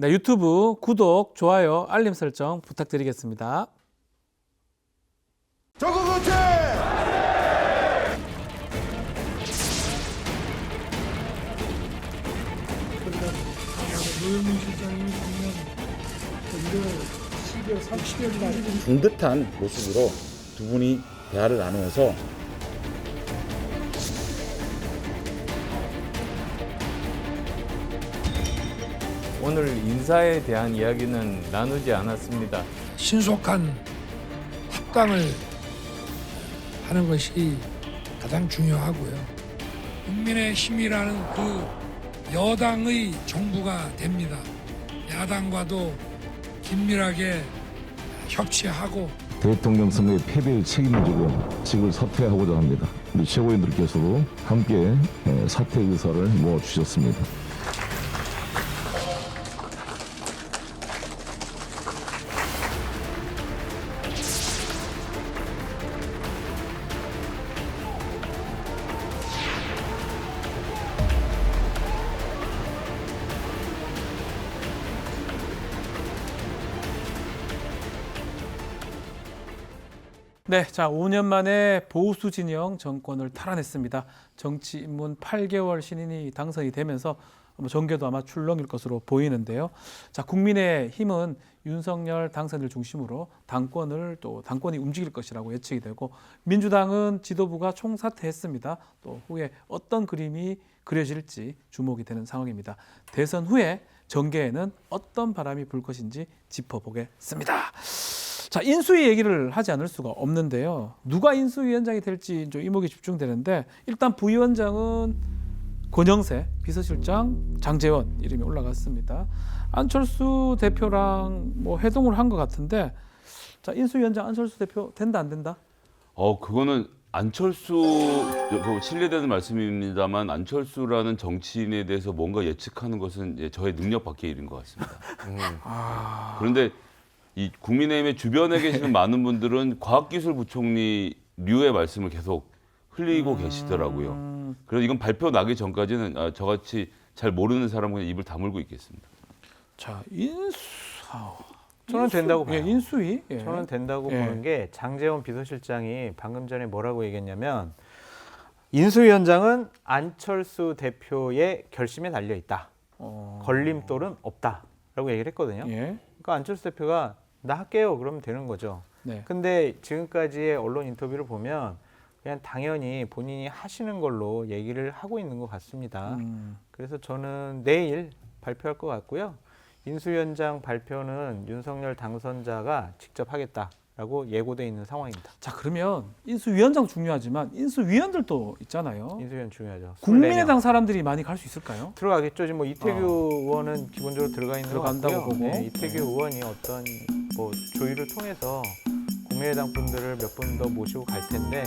네, 유튜브 구독, 좋아요, 알림 설정 부탁드리겠습니다. 정국우체 노영민 실장님이 작년 12월 30일 날 듯한 모습으로 두 분이 대화를 나누어서 오늘 인사에 대한 이야기는 나누지 않았습니다. 신속한 합당을 하는 것이 가장 중요하고요. 국민의 힘이라는 그 여당의 정부가 됩니다. 야당과도 긴밀하게 협치하고 대통령 선거의 패배의 책임을 지고 직을 사퇴하고자 합니다. 우리 최고위원들께서도 함께 사퇴 의사를 모아주셨습니다. 네, 자 5년 만에 보수 진영 정권을 탈환했습니다. 정치 입문 8개월 신인이 당선이 되면서 정계도 아마 출렁일 것으로 보이는데요. 자, 국민의힘은 윤석열 당선을 중심으로 당권이 움직일 것이라고 예측이 되고, 민주당은 지도부가 총사퇴했습니다. 또 후에 어떤 그림이 그려질지 주목이 되는 상황입니다. 대선 후에 정계에는 어떤 바람이 불 것인지 짚어보겠습니다. 자, 인수위 얘기를 하지 않을 수가 없는데요. 누가 인수위원장이 될지 좀 이목이 집중되는데, 일단 부위원장은 권영세, 비서실장 장제원 이름이 올라갔습니다. 안철수 대표랑 회동을 한 것 같은데, 자, 인수위원장 안철수 대표 된다 안 된다? 그거는 안철수, 실례되는 말씀입니다만 안철수라는 정치인에 대해서 뭔가 예측하는 것은 이제 저의 능력 밖의 일인 것 같습니다. 그런데 이 국민의힘의 주변에 계시는 많은 분들은 과학기술부총리 류의 말씀을 계속 흘리고 계시더라고요. 그래서 이건 발표 나기 전까지는 저같이 잘 모르는 사람은 그냥 입을 다물고 있겠습니다. 자, 저는 된다고 봐요. 인수위? 예. 저는 된다고 보는 게, 장제원 비서실장이 방금 전에 뭐라고 얘기했냐면, 인수위원장은 안철수 대표의 결심에 달려 있다. 걸림돌은 없다라고 얘기를 했거든요. 예. 그러니까 안철수 대표가 나 할게요 그러면 되는 거죠. 네. 근데 지금까지의 언론 인터뷰를 보면 그냥 당연히 본인이 하시는 걸로 얘기를 하고 있는 것 같습니다. 그래서 저는 내일 발표할 것 같고요. 인수위원장 발표는 윤석열 당선자가 직접 하겠다라고 예고돼 있는 상황입니다. 자, 그러면 인수위원장 중요하지만 인수위원들도 있잖아요. 인수위원 중요하죠. 국민의당 사람들이 많이 갈 수 있을까요? 들어가겠죠. 지금 이태규 의원은 기본적으로 들어가 있는 것 들어간다고 같고요. 보고. 네, 이태규 의원이 어떤 조율을 통해서 국민의당 분들을 몇 분 더 모시고 갈 텐데,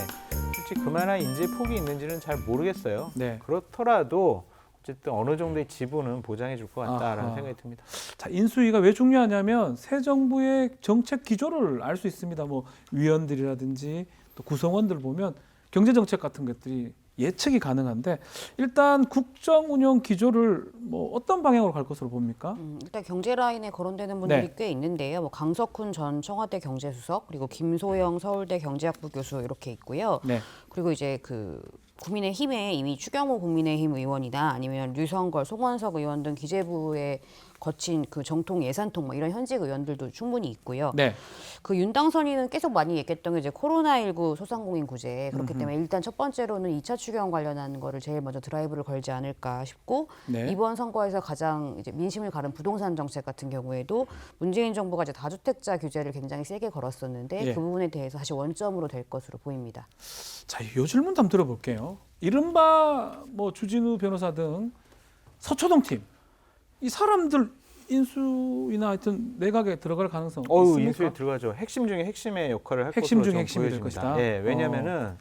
솔직히 그만한 인재 폭이 있는지는 잘 모르겠어요. 네. 그렇더라도 어쨌든 어느 정도의 지분은 보장해 줄 것 같다라는 생각이 듭니다. 자, 인수위가 왜 중요하냐면 새 정부의 정책 기조를 알 수 있습니다. 위원들이라든지 또 구성원들 보면 경제 정책 같은 것들이 예측이 가능한데, 일단 국정 운영 기조를 어떤 방향으로 갈 것으로 봅니까? 일단 경제 라인에 거론되는 분들이 네. 꽤 있는데요. 강석훈 전 청와대 경제수석, 그리고 김소영 서울대 경제학부 교수 이렇게 있고요. 네. 그리고 이제 국민의힘에 이미 추경호 국민의힘 의원이나 아니면 류성걸, 송원석 의원 등 기재부에 거친 그 정통 예산통 이런 현직 의원들도 충분히 있고요. 네. 그 윤당선인은 계속 많이 얘기했던 게 이제 코로나19 소상공인 구제, 그렇기 때문에 일단 첫 번째로는 2차 추경 관련한 거를 제일 먼저 드라이브를 걸지 않을까 싶고, 네. 이번 선거에서 가장 이제 민심을 가른 부동산 정책 같은 경우에도 문재인 정부가 이제 다주택자 규제를 굉장히 세게 걸었었는데, 예. 그 부분에 대해서 다시 원점으로 될 것으로 보입니다. 자, 요 질문도 한번 들어볼게요. 이른바 주진우 변호사 등 서초동 팀, 이 사람들 인수위나 하여튼 내각에 들어갈 가능성 있습니까? 인수위 들어가죠. 핵심 중에 핵심의 역할을 할 핵심 것으로 중에 핵심이 될 보여집니다. 것이다. 예, 왜냐하면은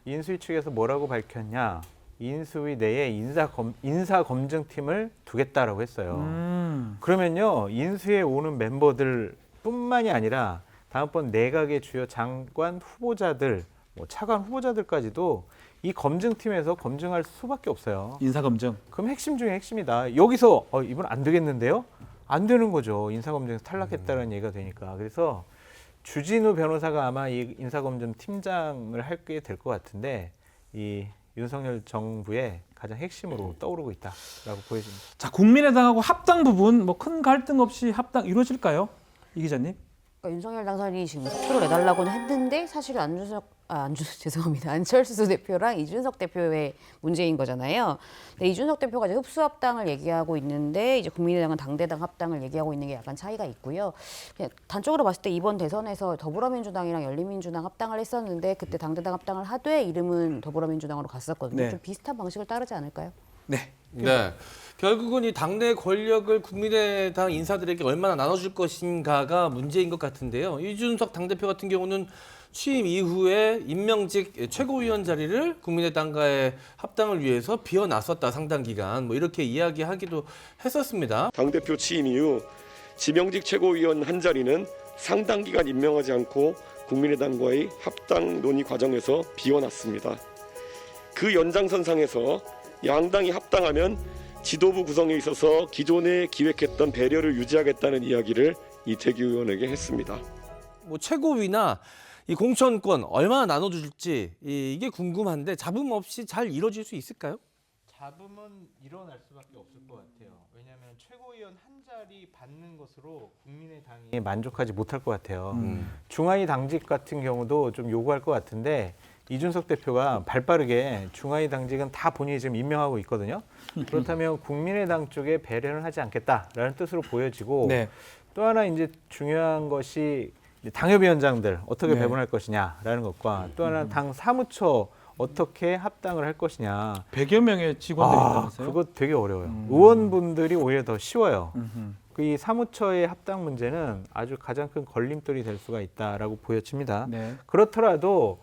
인수위 측에서 뭐라고 밝혔냐? 인수위 내에 인사 검증팀을 두겠다라고 했어요. 그러면요, 인수위에 오는 멤버들뿐만이 아니라 다음번 내각의 주요 장관 후보자들, 차관 후보자들까지도 이 검증팀에서 검증할 수밖에 없어요. 인사 검증. 그럼 핵심 중에 핵심이다. 여기서 이분 안 되겠는데요? 안 되는 거죠. 인사검증에서 탈락했다는 얘기가 되니까. 그래서 주진우 변호사가 아마 이 인사검증 팀장을 하게 될 것 같은데 이 윤석열 정부의 가장 핵심으로 떠오르고 있다라고 보여집니다. 자, 국민의당하고 합당 부분 뭐 큰 갈등 없이 합당 이루어질까요? 이 기자님? 그러니까 윤석열 당선인이 지금 속도를 내달라고는 했는데 사실은 죄송합니다. 안철수 대표랑 이준석 대표의 문제인 거잖아요. 근데 이준석 대표가 이제 흡수 합당을 얘기하고 있는데 이제 국민의당은 당대당 합당을 얘기하고 있는 게 약간 차이가 있고요. 그냥 단적으로 봤을 때 이번 대선에서 더불어민주당이랑 열린민주당 합당을 했었는데 그때 당대당 합당을 하되 이름은 더불어민주당으로 갔었거든요. 네. 좀 비슷한 방식을 따르지 않을까요? 네. 네. 결국은 이 당내 권력을 국민의당 인사들에게 얼마나 나눠줄 것인가가 문제인 것 같은데요. 이준석 당대표 같은 경우는 취임 이후에 임명직 최고위원 자리를 국민의당과의 합당을 위해서 비워놨었다 상당 기간 뭐 이렇게 이야기하기도 했었습니다. 당대표 취임 이후 지명직 최고위원 한 자리는 상당 기간 임명하지 않고 국민의당과의 합당 논의 과정에서 비워놨습니다. 그 연장선상에서 양당이 합당하면 지도부 구성에 있어서 기존에 기획했던 배려를 유지하겠다는 이야기를 이태규 의원에게 했습니다. 뭐 최고위나 이 공천권 얼마나 나눠줄지 이게 궁금한데 잡음 없이 잘 이루어질 수 있을까요? 잡음은 일어날 수밖에 없을 것 같아요. 왜냐하면 최고위원 한 자리 받는 것으로 국민의당이 만족하지 못할 것 같아요. 중하위 당직 같은 경우도 좀 요구할 것 같은데 이준석 대표가 발빠르게 중하위 당직은 다 본인이 지금 임명하고 있거든요. 그렇다면 국민의당 쪽에 배려는 하지 않겠다라는 뜻으로 보여지고 네. 또 하나 이제 중요한 것이 당협위원장들 어떻게 네. 배분할 것이냐라는 것과 또 하나 당 사무처 어떻게 합당을 할 것이냐. 100여 명의 직원들이 있다면서요? 그거 되게 어려워요. 의원분들이 오히려 더 쉬워요. 이 사무처의 합당 문제는 아주 가장 큰 걸림돌이 될 수가 있다라고 보여집니다. 네. 그렇더라도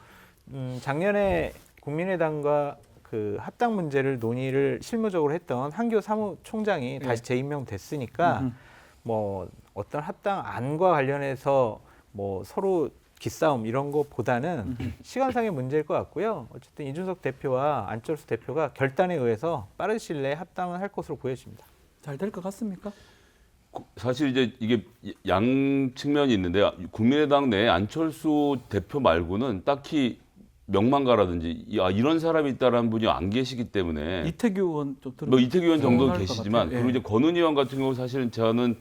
작년에 국민의당과 그 합당 문제를 논의를 실무적으로 했던 한교 사무총장이 다시 재임명됐으니까 뭐 어떤 합당 안과 관련해서 뭐 서로 기싸움 이런 것보다는 시간상의 문제일 것 같고요. 어쨌든 이준석 대표와 안철수 대표가 결단에 의해서 빠른 시일 내에 합당을 할 것으로 보여집니다. 잘 될 것 같습니까? 사실 이제 이게 양 측면이 있는데 국민의당 내에 안철수 대표 말고는 딱히 명망가라든지 이런 사람이 있다라는 분이 안 계시기 때문에 이태규 의원 좀 들어. 뭐 이태규 의원 정도는 것 계시지만 같아요. 예. 그리고 이제 권은희 의원 같은 경우 사실은 저는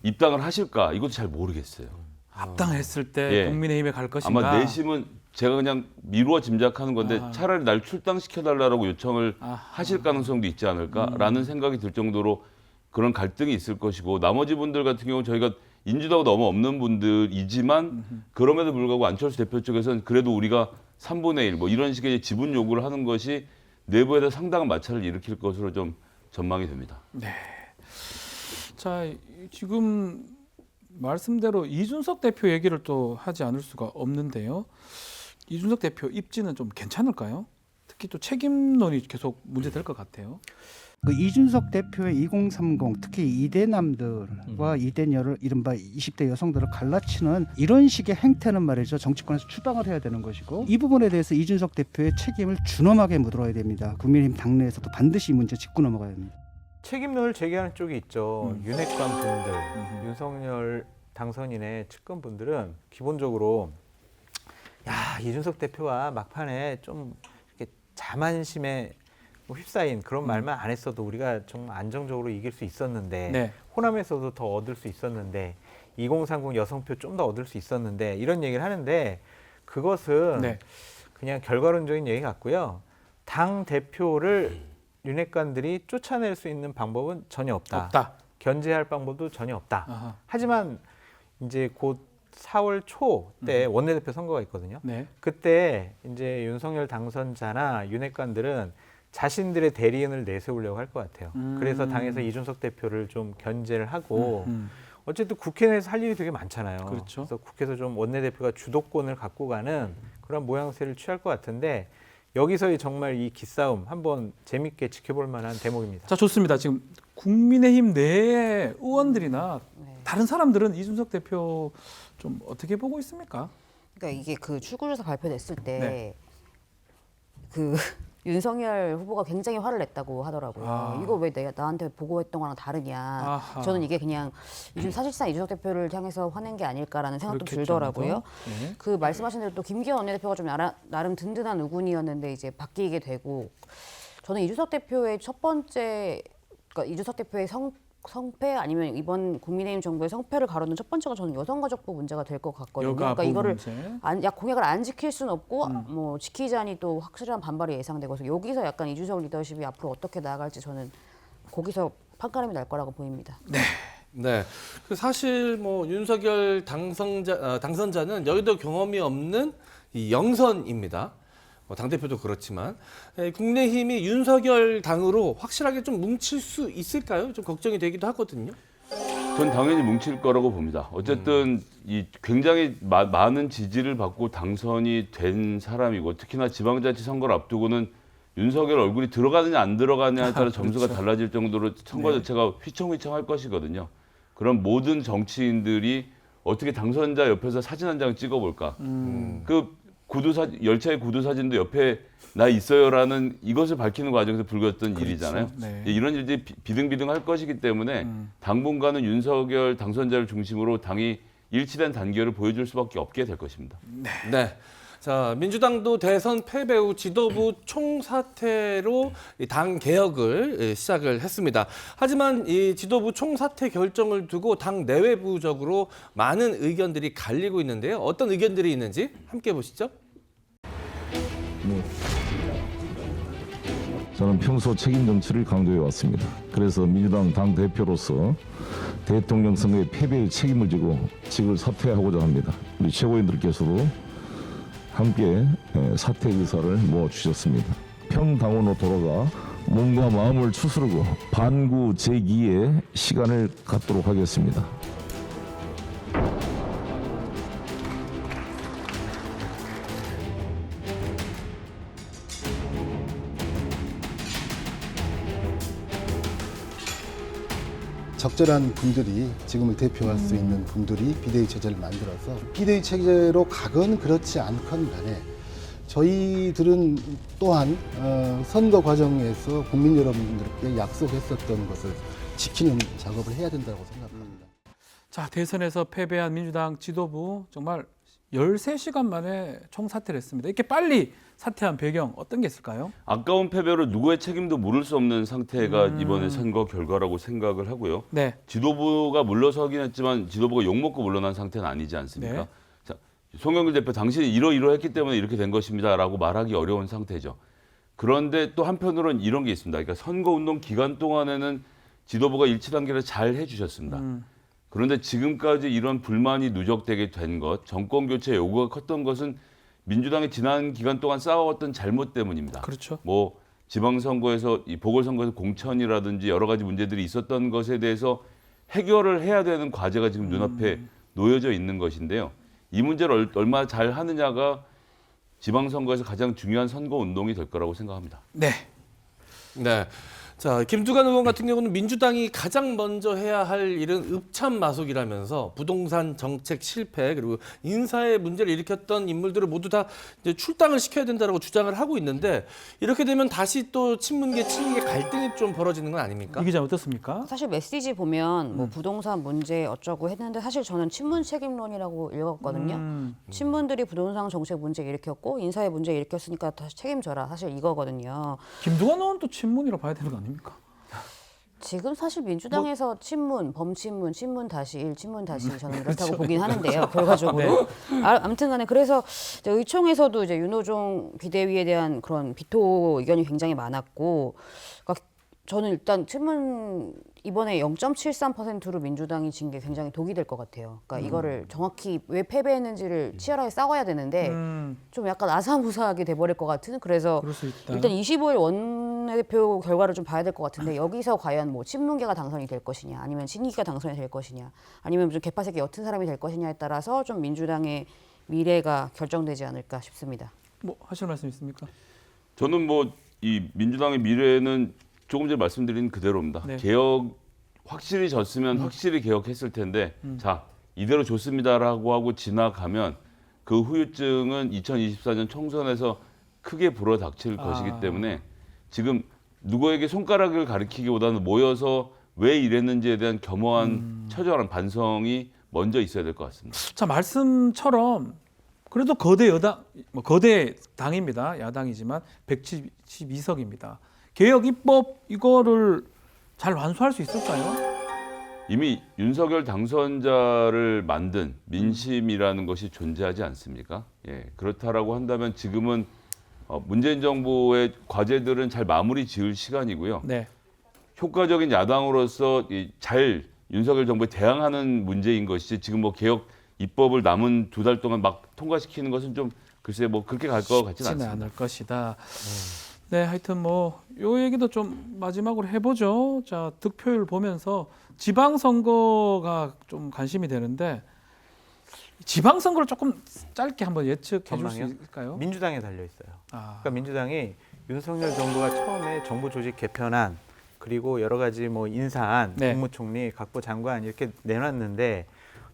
입당을 하실까 이것도 잘 모르겠어요. 합당했을 때 예. 국민의힘에 갈 것인가? 아마 내심은 제가 그냥 미루어 짐작하는 건데 차라리 날 출당시켜달라고 요청을 하실 가능성도 있지 않을까라는 생각이 들 정도로 그런 갈등이 있을 것이고 나머지 분들 같은 경우 저희가 인지도가 너무 없는 분들이지만 그럼에도 불구하고 안철수 대표 쪽에서는 그래도 우리가 3분의 1 뭐 이런 식의 지분 요구를 하는 것이 내부에다 상당한 마찰을 일으킬 것으로 좀 전망이 됩니다. 네. 자, 지금 말씀대로 이준석 대표 얘기를 또 하지 않을 수가 없는데요. 이준석 대표 입지는 좀 괜찮을까요? 특히 또 책임론이 계속 문제될 것 같아요. 그 이준석 대표의 2030 특히 이대남들과 이대녀를 이른바 20대 여성들을 갈라치는 이런 식의 행태는 말이죠. 정치권에서 추방을 해야 되는 것이고 이 부분에 대해서 이준석 대표의 책임을 준엄하게 묻어야 됩니다. 국민의힘 당내에서도 반드시 이 문제 짚고 넘어가야 합니다. 책임론을 제기하는 쪽이 있죠. 윤핵관 분들, 윤석열 당선인의 측근 분들은 기본적으로 야 이준석 대표가 막판에 좀 이렇게 자만심에 휩싸인 그런 말만 안 했어도 우리가 좀 안정적으로 이길 수 있었는데 네. 호남에서도 더 얻을 수 있었는데 2030 여성표 좀 더 얻을 수 있었는데 이런 얘기를 하는데 그것은 네. 그냥 결과론적인 얘기 같고요. 당 대표를 윤핵관들이 쫓아낼 수 있는 방법은 전혀 없다. 없다. 견제할 방법도 전혀 없다. 아하. 하지만 이제 곧 4월 초 때 원내대표 선거가 있거든요. 네. 그때 이제 윤석열 당선자나 윤핵관들은 자신들의 대리인을 내세우려고 할 것 같아요. 그래서 당에서 이준석 대표를 좀 견제를 하고 어쨌든 국회 내에서 할 일이 되게 많잖아요. 그렇죠. 그래서 국회에서 좀 원내대표가 주도권을 갖고 가는 그런 모양새를 취할 것 같은데 여기서의 정말 이 기싸움 한번 재밌게 지켜볼 만한 대목입니다. 자, 좋습니다. 지금 국민의힘 내의 의원들이나 다른 사람들은 이준석 대표 좀 어떻게 보고 있습니까? 그러니까 이게 그 출구조사 발표됐을 때 네. 그 윤석열 후보가 굉장히 화를 냈다고 하더라고요. 이거 왜 내가 나한테 보고했던 거랑 다르냐. 아하. 저는 이게 그냥 사실상 이준석 대표를 향해서 화낸 게 아닐까라는 생각도 그렇겠죠, 들더라고요. 아무래도. 네. 그 말씀하신 대로 또 김기현 원내대표가 좀 나름 든든한 우군이었는데 이제 바뀌게 되고 저는 이준석 대표의 첫 번째 그러니까 이준석 대표의 성패 아니면 이번 국민의힘 정부의 성패를 가르는 첫 번째가 저는 여성가족부 문제가 될 것 같거든요. 그러니까 이거를 공약을 안 지킬 수는 없고 뭐 지키자니 또 확실한 반발이 예상되고 그래서 여기서 약간 이준석 리더십이 앞으로 어떻게 나아갈지 저는 거기서 판가름이 날 거라고 보입니다. 네. 그 사실 뭐 윤석열 당선자는 여의도 경험이 없는 이 영선입니다. 당대표도 그렇지만 국민의힘이 윤석열 당으로 확실하게 좀 뭉칠 수 있을까요? 좀 걱정이 되기도 하거든요. 전 당연히 뭉칠 거라고 봅니다. 어쨌든 이 굉장히 많은 지지를 받고 당선이 된 사람이고 특히나 지방자치 선거를 앞두고는 윤석열 얼굴이 들어가느냐 안 들어가느냐에 따라 점수가 달라질 정도로 선거 자체가 휘청휘청할 것이거든요. 그럼 모든 정치인들이 어떻게 당선자 옆에서 사진 한 장 찍어볼까? 그 열차의 구두 사진도 옆에 나 있어요라는 이것을 밝히는 과정에서 불거졌던 일이잖아요. 네. 이런 일들이 비등비등할 것이기 때문에 당분간은 윤석열 당선자를 중심으로 당이 일치된 단결을 보여줄 수밖에 없게 될 것입니다. 네. 자, 민주당도 대선 패배 후 지도부 총사퇴로 이 당 개혁을 시작을 했습니다. 하지만 이 지도부 총사퇴 결정을 두고 당 내외부적으로 많은 의견들이 갈리고 있는데요. 어떤 의견들이 있는지 함께 보시죠. 저는 평소 책임 정치를 강조해 왔습니다. 그래서 민주당 당 대표로서 대통령 선거의 패배의 책임을 지고 직을 사퇴하고자 합니다. 우리 최고위원들께서도 함께 사퇴 의사를 모아주셨습니다. 평당원으로 돌아가 몸과 마음을 추스르고 반구 재기의 시간을 갖도록 하겠습니다. 적절한 분들이 지금을 대표할 수 있는 분들이 비대위 체제를 만들어서 비대위 체제로 가건 그렇지 않건 간에 저희들은 또한 선거 과정에서 국민 여러분들께 약속했었던 것을 지키는 작업을 해야 된다고 생각합니다. 자, 대선에서 패배한 민주당 지도부 정말 13시간 만에 총사퇴를 했습니다. 이렇게 빨리 사퇴한 배경 어떤 게 있을까요? 아까운 패배로 누구의 책임도 물을 수 없는 상태가 이번에 선거 결과라고 생각을 하고요. 네. 지도부가 물러서긴 했지만 지도부가 욕먹고 물러난 상태는 아니지 않습니까? 네. 자, 송영길 대표 당신이 이러이러했기 때문에 이렇게 된 것입니다라고 말하기 어려운 상태죠. 그런데 또 한편으로는 이런 게 있습니다. 그러니까 선거운동 기간 동안에는 지도부가 일치 단계를 잘 해주셨습니다. 그런데 지금까지 이런 불만이 누적되게 된 것, 정권 교체 요구가 컸던 것은 민주당이 지난 기간 동안 쌓아왔던 잘못 때문입니다. 그렇죠. 뭐 지방선거에서 이 보궐선거에서 공천이라든지 여러 가지 문제들이 있었던 것에 대해서 해결을 해야 되는 과제가 지금 눈앞에 놓여져 있는 것인데요. 이 문제를 얼마나 잘 하느냐가 지방선거에서 가장 중요한 선거 운동이 될 거라고 생각합니다. 네. 네. 자, 김두관 의원 같은 경우는 민주당이 가장 먼저 해야 할 일은 읍참마속이라면서 부동산 정책 실패 그리고 인사의 문제를 일으켰던 인물들을 모두 다 이제 출당을 시켜야 된다라고 주장을 하고 있는데 이렇게 되면 다시 또 친문계 친이계 갈등이 좀 벌어지는 건 아닙니까? 이 기자 어떻습니까? 사실 메시지 보면 뭐 부동산 문제 어쩌고 했는데 사실 저는 친문 책임론이라고 읽었거든요. 친문들이 부동산 정책 문제 일으켰고 인사의 문제 일으켰으니까 다시 책임져라. 사실 이거거든요. 김두관 의원 또 친문이라고 봐야 되는 거 아닙니까? 지금 사실 민주당에서 친문, 범친문, 친문 다시 1, 친문 다시 2 저는 그렇다고 보긴 하는데요. 결과적으로. 아무튼 간에 그래서 이제 의총에서도 이제 윤호중 비대위에 대한 그런 비토 의견이 굉장히 많았고 그러니까 저는 일단 친문 이번에 0.73%로 민주당이 진 게 굉장히 독이 될 것 같아요. 그러니까 이거를 정확히 왜 패배했는지를 치열하게 싸워야 되는데 좀 약간 아사무사하게 돼버릴 것 같은 그래서 그럴 수 있다. 일단 25일 원내대표 결과를 좀 봐야 될 것 같은데 여기서 과연 뭐 친문계가 당선이 될 것이냐 아니면 친이계가 당선이 될 것이냐 아니면 좀 개파색이 옅은 사람이 될 것이냐에 따라서 좀 민주당의 미래가 결정되지 않을까 싶습니다. 뭐 하실 말씀 있습니까? 저는 뭐 이 민주당의 미래는 조금 전에 말씀드린 그대로입니다. 네. 개혁 확실히 졌으면 확실히 개혁했을 텐데 자 이대로 좋습니다라고 하고 지나가면 그 후유증은 2024년 총선에서 크게 불어닥칠 아. 것이기 때문에 지금 누구에게 손가락을 가리키기보다는 모여서 왜 이랬는지에 대한 겸허한 처절한 반성이 먼저 있어야 될 것 같습니다. 자, 말씀처럼 그래도 거대 여당, 거대 당입니다. 야당이지만 172석입니다. 개혁 입법 이거를 잘 완수할 수 있을까요? 이미 윤석열 당선자를 만든 민심이라는 것이 존재하지 않습니까? 예, 그렇다라고 한다면 지금은 문재인 정부의 과제들은 잘 마무리 지을 시간이고요. 네. 효과적인 야당으로서 잘 윤석열 정부에 대항하는 문제인 것이지 지금 뭐 개혁 입법을 남은 2달 동안 막 통과시키는 것은 좀 글쎄 뭐 그렇게 갈 것 같지는 쉽지는 않습니다. 않을 것이다. 네, 하여튼 뭐 요 얘기도 좀 마지막으로 해보죠. 자, 득표율 보면서 지방선거가 좀 관심이 되는데 지방선거를 조금 짧게 한번 예측해 줄 수 전망이요? 있을까요? 민주당에 달려 있어요. 아, 그러니까 민주당이 윤석열 정부가 처음에 정부 조직 개편안 그리고 여러 가지 뭐 인사안, 네. 국무총리, 각부 장관 이렇게 내놨는데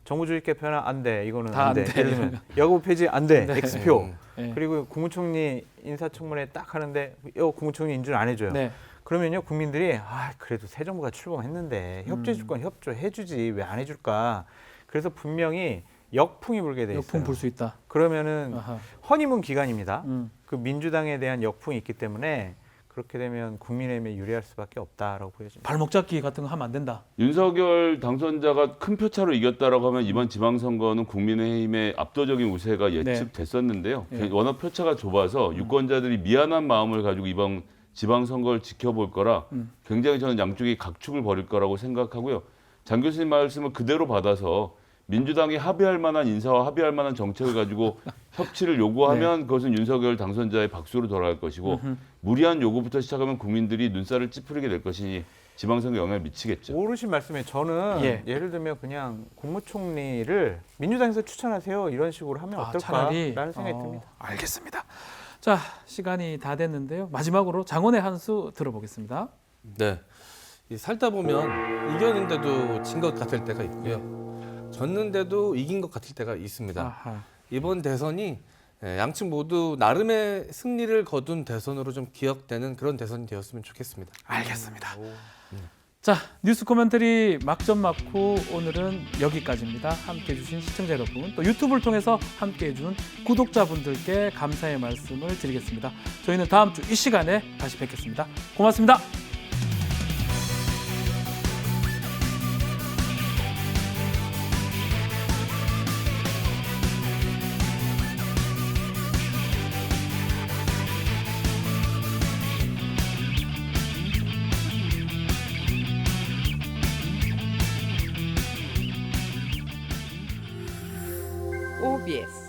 정부 조직 개편안 안 돼. 이거는 다 안 돼. 안 돼. 예를 들면 여고 폐지 안 돼. 네. X표. 네. 그리고 국무총리 인사청문회 딱 하는데 국무총리 인준 안 해줘요. 네. 그러면요 국민들이 그래도 새 정부가 출범했는데 협조해줄건 협조해주지 왜 안 해줄까. 그래서 분명히 역풍이 불게 돼 있어요. 역풍 불 수 있다. 그러면은 아하. 허니문 기간입니다. 음. 그 민주당에 대한 역풍이 있기 때문에 그렇게 되면 국민의힘에 유리할 수밖에 없다라고 보여집니다. 발목 잡기 같은 거 하면 안 된다. 윤석열 당선자가 큰 표차로 이겼다라고 하면 이번 지방선거는 국민의힘의 압도적인 우세가 예측됐었는데요. 네. 워낙 표차가 좁아서 유권자들이 미안한 마음을 가지고 이번 지방선거를 지켜볼 거라 굉장히 저는 양쪽이 각축을 벌일 거라고 생각하고요. 장 교수님 말씀을 그대로 받아서 민주당이 합의할 만한 인사와 합의할 만한 정책을 가지고 협치를 요구하면 그것은 윤석열 당선자의 박수로 돌아갈 것이고 무리한 요구부터 시작하면 국민들이 눈살을 찌푸리게 될 것이니 지방선거 영향을 미치겠죠. 오르신 말씀에 저는 예를 들면 그냥 국무총리를 민주당에서 추천하세요 이런 식으로 하면 차라리? 어떨까라는 생각이 듭니다. 알겠습니다. 자, 시간이 다 됐는데요. 마지막으로 장원의 한 수 들어보겠습니다. 네. 살다 보면 이겼는데도 진 것 같을 때가 있고요. 졌는데도 이긴 것 같을 때가 있습니다. 아하. 이번 대선이 양측 모두 나름의 승리를 거둔 대선으로 좀 기억되는 그런 대선이 되었으면 좋겠습니다. 알겠습니다. 자, 뉴스 코멘터리 막점 막후 오늘은 여기까지입니다. 함께해 주신 시청자 여러분, 또 유튜브를 통해서 함께해 주는 구독자분들께 감사의 말씀을 드리겠습니다. 저희는 다음 주 이 시간에 다시 뵙겠습니다. 고맙습니다. OBS